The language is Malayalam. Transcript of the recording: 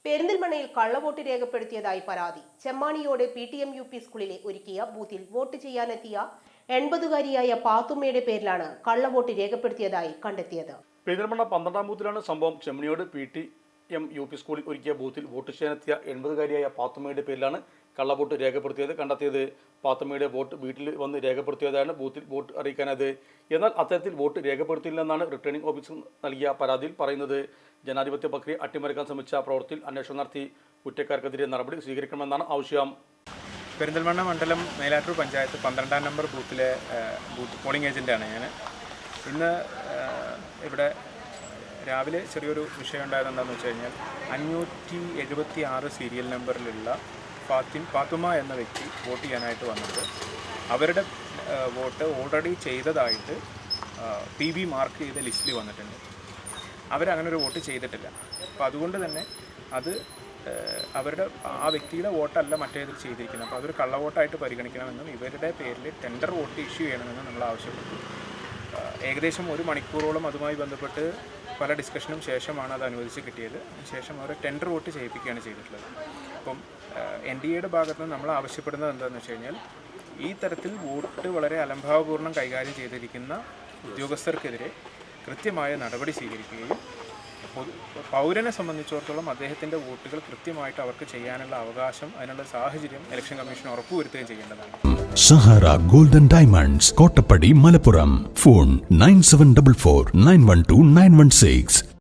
പെരിന്തൽമണ്ണയിൽ കള്ളവോട്ട് രേഖപ്പെടുത്തിയതായി പരാതി. ചെമ്മാണിയോട് PTM UP സ്കൂളിലെ ഒരുക്കിയ ബൂത്തിൽ വോട്ട് ചെയ്യാനെത്തിയ 80-കാരിയായ പാത്തുമ്മയുടെ പേരിലാണ് കള്ളവോട്ട് രേഖപ്പെടുത്തിയതായി കണ്ടെത്തിയത്. പെരിന്തൽമണ്ണ 12-ാം ബൂത്തിലാണ് സംഭവം. ചെമ്മാണിയോട് PTM UP സ്കൂളിൽ ഒരുക്കിയ ബൂത്തിൽ വോട്ട് ചെയ്യാനെത്തിയ 80-കാരിയായ പാത്തുമ്മയുടെ പേരിലാണ് കള്ളവോട്ട് കണ്ടെത്തിയത്. പാത്തുമ്മയുടെ വോട്ട് വീട്ടിൽ വന്ന് രേഖപ്പെടുത്തിയതാണ് ബൂത്തിൽ വോട്ട് അറിയിക്കാനത്. എന്നാൽ അത്തരത്തിൽ വോട്ട് രേഖപ്പെടുത്തിയില്ലെന്നാണ് റിട്ടേണിംഗ് ഓഫീസർ നൽകിയ പരാതിയിൽ പറയുന്നത്. ജനാധിപത്യ പ്രക്രിയ അട്ടിമറിക്കാൻ ശ്രമിച്ച പ്രവൃത്തിയിൽ അന്വേഷണം നടത്തി കുറ്റക്കാർക്കെതിരെ നടപടി സ്വീകരിക്കണമെന്നാണ് ആവശ്യം. പെരിന്തൽമണ്ണ മണ്ഡലം മേലാറ്റൂർ പഞ്ചായത്ത് 12-ാം നമ്പർ ബൂത്തിലെ പോളിംഗ് ഏജൻ്റാണ് ഞാൻ. ഇന്ന് ഇവിടെ രാവിലെ ചെറിയൊരു വിഷയം ഉണ്ടായത് എന്താണെന്ന് വെച്ച് കഴിഞ്ഞാൽ 576 സീരിയൽ നമ്പറിലുള്ള പാത്തുമ്മ എന്ന വ്യക്തി വോട്ട് ചെയ്യാനായിട്ട് വന്നത് അവരുടെ വോട്ട് ഓൾറെഡി ചെയ്തതായിട്ട് PB മാർക്ക് ചെയ്ത ലിസ്റ്റിൽ വന്നിട്ടുണ്ട്. അവരങ്ങനെ ഒരു വോട്ട് ചെയ്തിട്ടില്ല. അപ്പോൾ അതുകൊണ്ട് തന്നെ അത് അവരുടെ ആ വ്യക്തിയുടെ വോട്ടല്ല മറ്റേതിൽ ചെയ്തിരിക്കുന്നത്. അപ്പോൾ അതൊരു കള്ളവോട്ടായിട്ട് പരിഗണിക്കണമെന്നും ഇവരുടെ പേരിൽ ടെൻഡർ വോട്ട് ഇഷ്യൂ ചെയ്യണമെന്നും നമ്മൾ ആവശ്യപ്പെട്ടു. ഏകദേശം 1 മണിക്കൂറോളം അതുമായി ബന്ധപ്പെട്ട് പല ഡിസ്കഷനും ശേഷമാണ് അത് അനുവദിച്ച് കിട്ടിയത്. ശേഷം അവർ ടെൻഡർ വോട്ട് ചെയ്യിപ്പിക്കുകയാണ് ചെയ്തിട്ടുള്ളത്. അപ്പം NDAയുടെ ഭാഗത്ത് നിന്ന് നമ്മൾ ആവശ്യപ്പെടുന്നത് എന്താണെന്ന് വെച്ച് കഴിഞ്ഞാൽ ഈ തരത്തിൽ വോട്ട് വളരെ അലംഭാവപൂർണ്ണം കൈകാര്യം ചെയ്തിരിക്കുന്ന ഉദ്യോഗസ്ഥർക്കെതിരെ കൃത്യമായ നടപടി സ്വീകരിക്കുകയും പൗരനെ സംബന്ധിച്ചിടത്തോളം അദ്ദേഹത്തിൻ്റെ വോട്ടുകൾ കൃത്യമായിട്ട് അവർക്ക് ചെയ്യാനുള്ള അവകാശം, അതിനുള്ള സാഹചര്യം ഇലക്ഷൻ കമ്മീഷൻ ഉറപ്പുവരുത്തുകയും ചെയ്യേണ്ടതാണ്. Sahara golden diamonds, Kottappadi, Malappuram. Phone 9744 912 916.